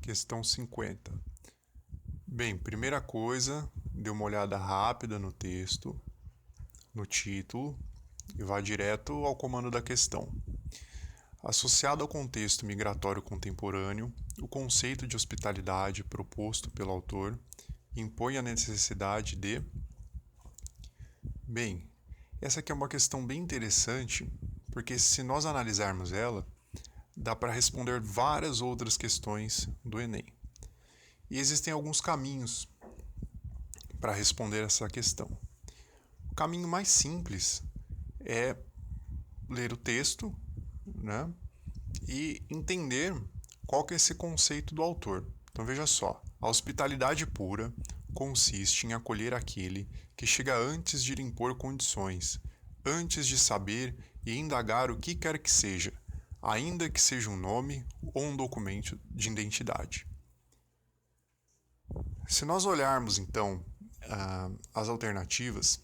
Questão 50. Bem, primeira coisa, dê uma olhada rápida no texto, no título, e vá direto ao comando da questão. Associado ao contexto migratório contemporâneo, o conceito de hospitalidade proposto pelo autor impõe a necessidade de... Bem, essa aqui é uma questão bem interessante, porque se nós analisarmos ela, dá para responder várias outras questões do Enem. E existem alguns caminhos para responder essa questão. O caminho mais simples é ler o texto, né, e entender qual que é esse conceito do autor. Então veja só, a hospitalidade pura consiste em acolher aquele que chega antes de lhe impor condições, antes de saber e indagar o que quer que seja, ainda que seja um nome ou um documento de identidade. Se nós olharmos então as alternativas,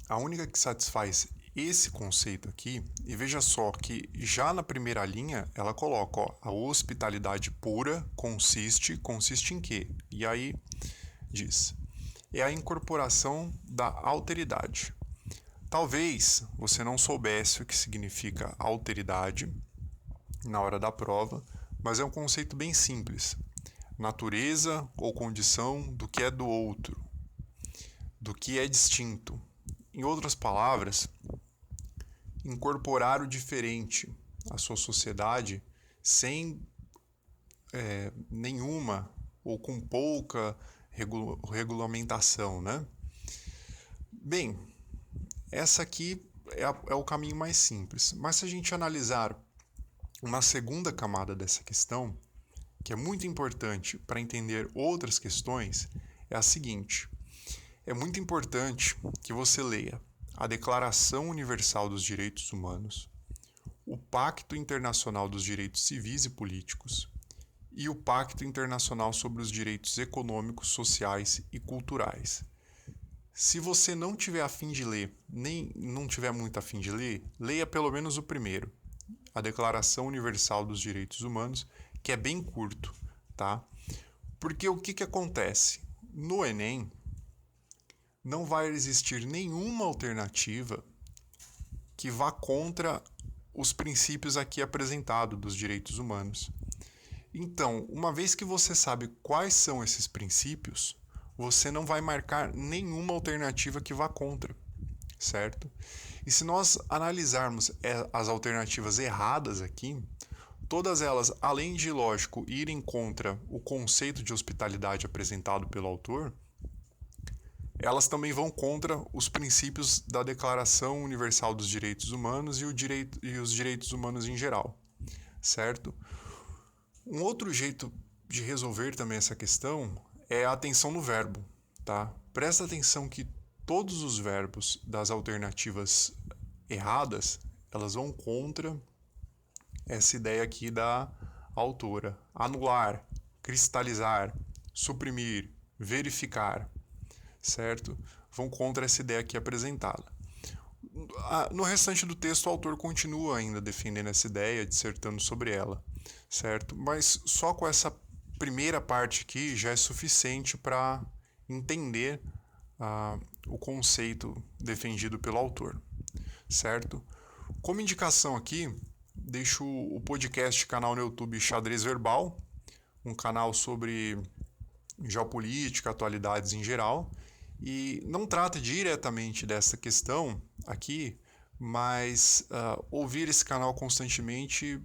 a única que satisfaz esse conceito aqui, e veja só que já na primeira linha ela coloca, ó, a hospitalidade pura consiste em quê? E aí diz, é a incorporação da alteridade. Talvez você não soubesse o que significa alteridade na hora da prova, mas é um conceito bem simples. Natureza ou condição do que é do outro, do que é distinto. Em outras palavras, incorporar o diferente à sua sociedade sem nenhuma ou com pouca regulamentação, né? Bem, essa aqui é o caminho mais simples. Mas se a gente analisar uma segunda camada dessa questão, que é muito importante para entender outras questões, é a seguinte: é muito importante que você leia a Declaração Universal dos Direitos Humanos, o Pacto Internacional dos Direitos Civis e Políticos e o Pacto Internacional sobre os Direitos Econômicos, Sociais e Culturais. Se você não tiver a fim de ler, nem não tiver muito a fim de ler, leia pelo menos o primeiro, a Declaração Universal dos Direitos Humanos, que é bem curto, tá? Porque o que acontece? No Enem, não vai existir nenhuma alternativa que vá contra os princípios aqui apresentados dos direitos humanos. Então, uma vez que você sabe quais são esses princípios, você não vai marcar nenhuma alternativa que vá contra, certo? E se nós analisarmos as alternativas erradas aqui, todas elas, além de, lógico, irem contra o conceito de hospitalidade apresentado pelo autor, elas também vão contra os princípios da Declaração Universal dos Direitos Humanos e os direitos humanos em geral, certo? Um outro jeito de resolver também essa questão é a atenção no verbo, tá? Presta atenção que todos os verbos das alternativas erradas, elas vão contra essa ideia aqui da autora. Anular, cristalizar, suprimir, verificar, certo? Vão contra essa ideia aqui apresentada. No restante do texto, o autor continua ainda defendendo essa ideia, dissertando sobre ela, certo? Mas só com essa primeira parte aqui já é suficiente para entender o conceito defendido pelo autor, certo? Como indicação aqui, deixo o podcast canal no YouTube Xadrez Verbal, um canal sobre geopolítica, atualidades em geral, e não trata diretamente dessa questão aqui, mas ouvir esse canal constantemente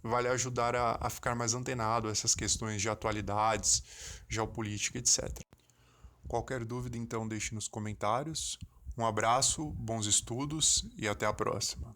vai lhe ajudar a ficar mais antenado a essas questões de atualidades, geopolítica, etc. Qualquer dúvida, então, deixe nos comentários. Um abraço, bons estudos e até a próxima.